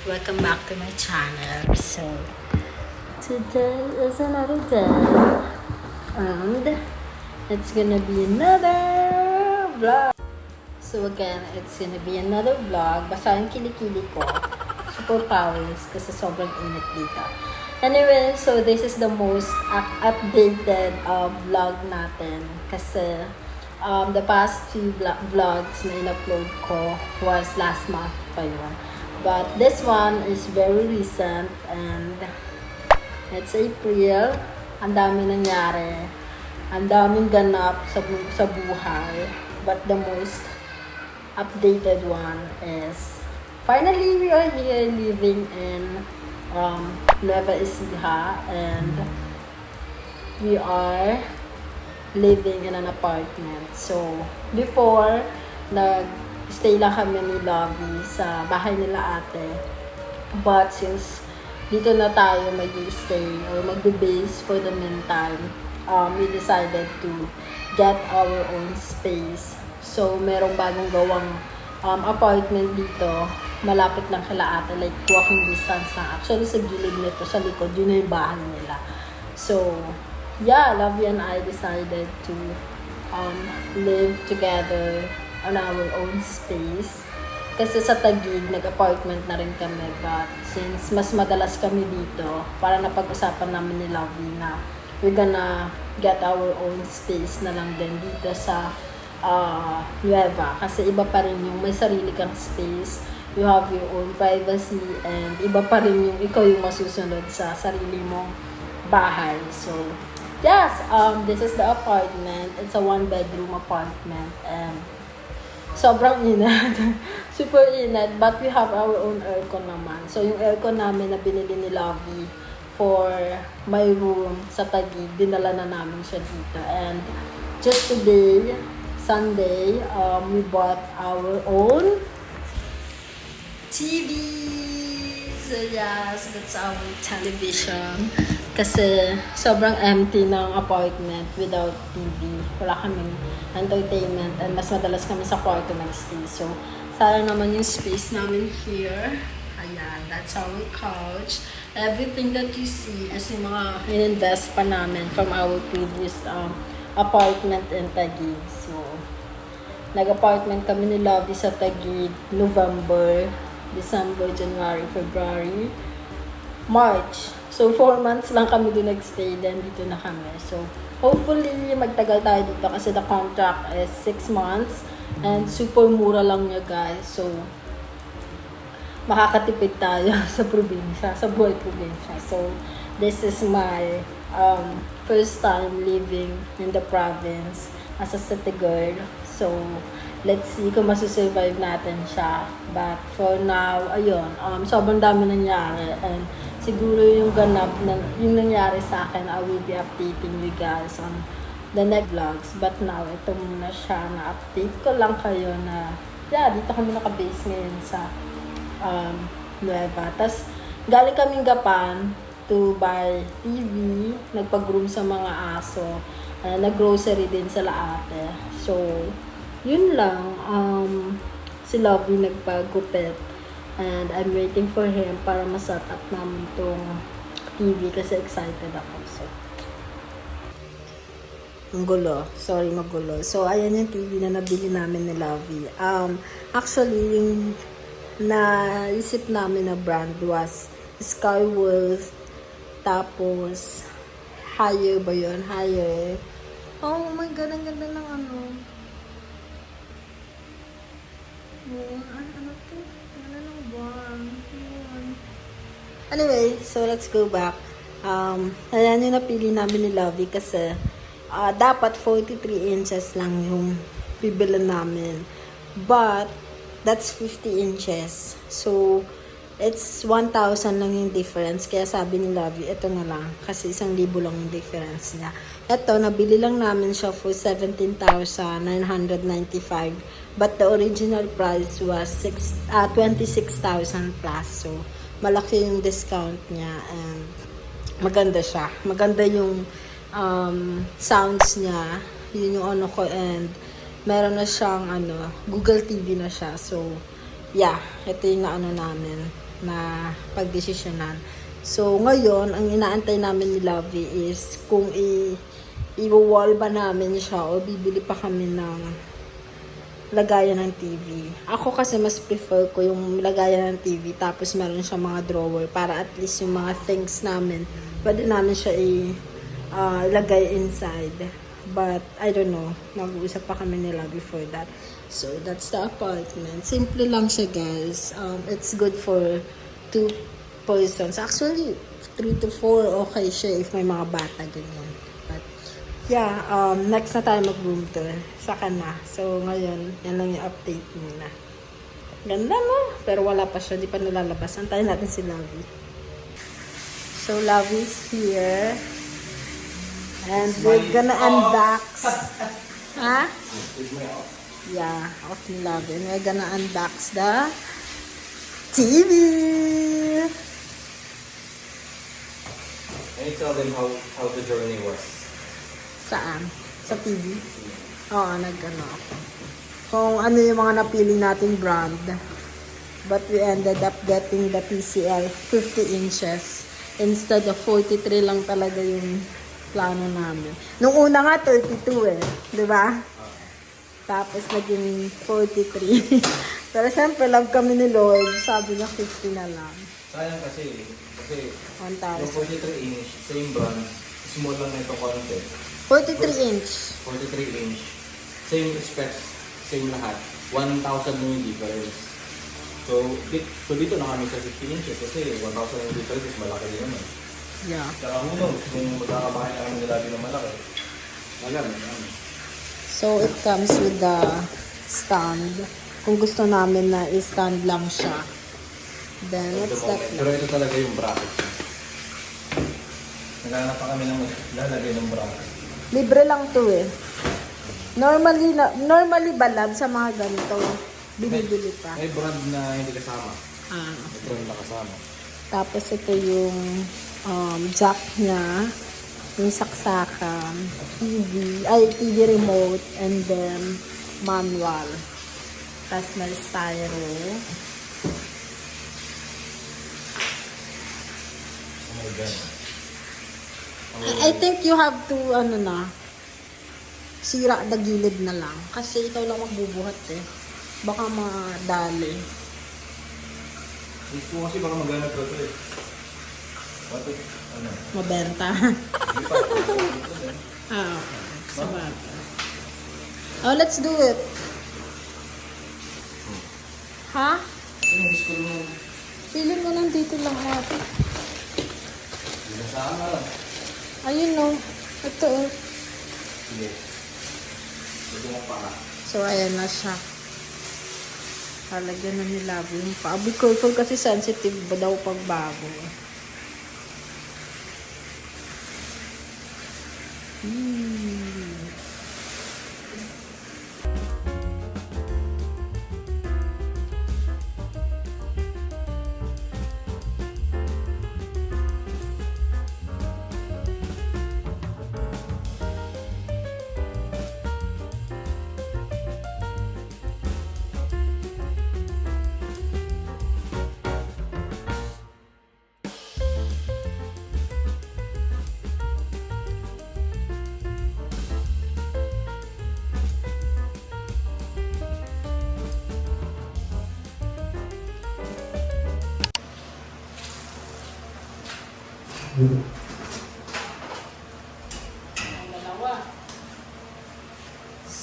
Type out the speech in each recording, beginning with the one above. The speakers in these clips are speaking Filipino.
Welcome back to my channel. So, today is another day. And it's gonna be another vlog. So again, it's gonna be another vlog. Basta yung kilikili ko. Superpowers kasi sobrang init dito. Anyway, so this is the most updated vlog natin. Kasi the past few vlogs na in-upload ko was last month pa yun. But this one is very recent and it's April. Ang dami nangyari. Ang daming ganap sa buhay. But the most updated one is finally we are here living in Nueva Ecija and we are living in an apartment. So, before, stay lang kami ni Lovey sa bahay nila ate. But since dito na tayo mag-stay or mag-base for the meantime, we decided to get our own space. So, merong bagong gawang apartment dito. Malapit lang kila ate, like walking distance na. Actually, sa gilid nito, sa likod, yun na yung bahay nila. So, yeah, Lovey and I decided to live together on our own space. Kasi sa Taguig, nag-apartment na rin kami. But since mas madalas kami dito, para napag-usapan namin ni Lovey na we're gonna get our own space na lang din dito sa Nueva. Kasi iba pa rin yung may sarili kang space. You have your own privacy and iba pa rin yung ikaw yung masusunod sa sarili mong bahay. So, yes, this is the apartment. It's a one-bedroom apartment and sobrang init. Super init. But we have our own aircon naman. So, yung aircon namin na binili ni Lovey for my room sa Taguig, dinala na namin siya dito. And just today, Sunday, we bought our own TV. So, yes, that's our television. Kasi sobrang empty ng apartment without TV. Wala kaming entertainment and mas madalas kami sa kwarto nag-stay. So, sayang naman yung space namin here. Ayan, that's our couch. Everything that you see is yung mga in-invest pa namin from our previous apartment in Taguig. So, nag-apartment kami ni Lovey sa Taguig November, December, January, February, March. So, 4 months lang kami doon nag-stay, then dito na kami. So, hopefully, magtagal tayo dito kasi the contract is 6 months and super mura lang niya, guys. So, makakatipid tayo sa probinsya, sa buhay probinsya. So, this is my first time living in the province as a city girl. So, let's see kung masusurvive natin siya. But for now, ayun, sobrang dami nangyari and siguro yung ganap na yung nangyari sa akin, I will be updating you guys on the next vlogs. But now, ito muna siya, na-update ko lang kayo na, yeah, dito kami naka-base ngayon sa Nueva. Tapos, galing kaming Gapan to buy TV, nagpag-groom sa mga aso, nag-grocery din sa ate. So, yun lang, si Lovey nagpagupit. And I'm waiting for him para ma-set up namin itong TV kasi excited ako. So, ang gulo. Sorry, magulo. So, ayan yung TV na nabili namin ni Lovey. Actually, yung naisip namin na brand was Skyworth. Tapos, Haier ba yun? Haier. Oh my God, ang ganda ng ano. Ano to? Anyway, so let's go back. Ayan yung napili namin ni Lovey kasi dapat 43 inches lang yung bibilan namin. But, that's 50 inches. So, it's 1,000 lang yung difference. Kaya sabi ni Lovey, ito na lang. Kasi 1,000 lang yung difference niya. Ito, nabili lang namin siya for 17,995. But the original price was 26,000 plus. So, malaki yung discount niya. And maganda siya. Maganda yung sounds niya. Yun yung ano ko. And meron na siyang Google TV na siya. So, yeah, ito yung naano namin. na pagdesisyonan. So, ngayon, ang inaantay namin ni Lovey is kung i-wall ba namin siya o bibili pa kami ng lagayan ng TV. Ako kasi mas prefer ko yung lagayan ng TV tapos meron siya mga drawer para at least yung mga things namin, pwede namin siya ilagay inside. But, I don't know. Nag-uusap pa kami nila before that. So, that's the apartment. Simple lang siya, guys. It's good for 2 persons. Actually, 3 to 4, okay siya if may mga bata, ganyan. But, yeah, next na tayo mag-room tour. Saka na. So, ngayon, yan lang yung update muna. Ganda, no? Pero wala pa siya. Di pa nalalabas. Antayin natin si Lovey. So, Lovey's here. And we're gonna unbox. Ha? Yeah, off ni Lovey. And we're gonna unbox the TV. Can you tell them how the journey was? Saan? Sa TV? Oo, nag-ano ako. Kung ano yung mga napili nating brand. But we ended up getting the TCL 50 inches. Instead of 43 lang talaga yung plano namin. Nung una nga, 32 eh. Di ba? Tapos naging 43. Pero siyempre, love kami ni Lord. Sabi niya 50 na lang. Sayang kasi yung 1,000. 43 inch, same brand, small lang na ito konti. 43 inch. 43 inch, same specs, same lahat. 1,000 na yung difference. So dito na kami sa 15 inches kasi 1,000 yung difference is malaki din naman. Yeah. Saka who knows, kung magkakabahay na kami nila din ng malaki. Malamit namin. So, it comes with the stand. Kung gusto namin na i-stand lang siya. Then, what's that? Pero ito talaga yung bracket. Naghanap pa kami ng lalagay ng bracket. Libre lang to eh. Normally ba lab sa mga ganito? Binibili pa. May brand na hindi kasama. Ah. May brand na kasama. Tapos ito yung jack niya. Yung saksakan. TV remote. And then, manual. Tapos may styro. Oh my God. I think you have to, sira na gilid na lang. Kasi ikaw lang magbubuhat eh. Baka madali. Gusto kasi baka maghanap ko ito eh. What if, ano? Mabenta. Hindi pa. Okay. Sabagay. Oh, let's do it. Ha? Ano gusto mo? Feeling mo nandito lang ate. Hindi na sama lang. Ayun no. Ito oh. Sige. Ito mo pa. So, ayan na siya. Halagyan na nila yung pa. Careful kasi sensitive ba daw pag bago.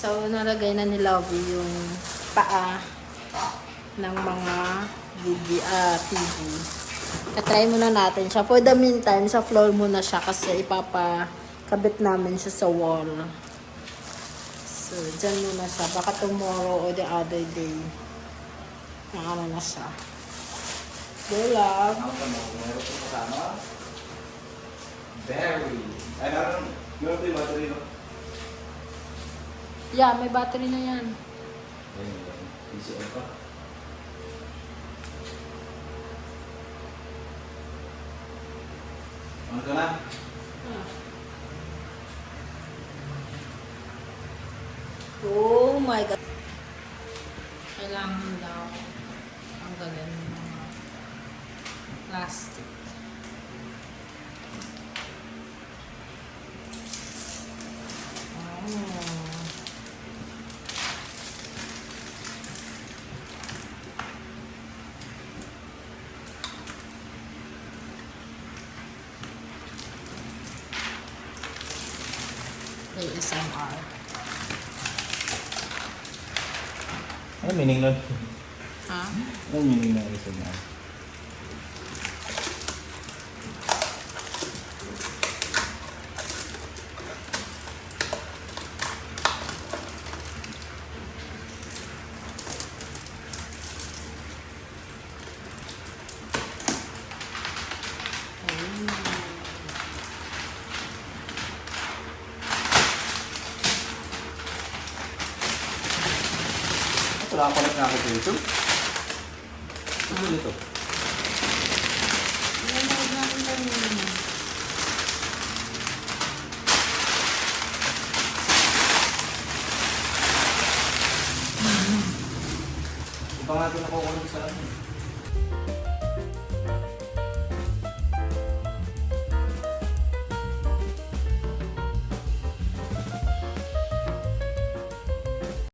So, nalagay na ni Lovey yung paa ng mga TV. Katry muna natin siya. For the meantime, sa floor muna siya kasi ipapakabit namin siya sa wall. So, dyan muna siya. Baka tomorrow or the other day. Nakama na siya. Go, love. Meron ko kasama. Very. Ay, meron yung battery, no? Yeah, may battery na yan. PCM pa. Ano ka na? Oh my God. Kailangan daw ang galing ng mga plastic. ASMR. Ano meaning nun? Ha? Ano meaning ng ASMR? Nakapalit na ako sa YouTube. Ano ito? Nanonood namin kanina. Ito nga ito nakukulit sa ano.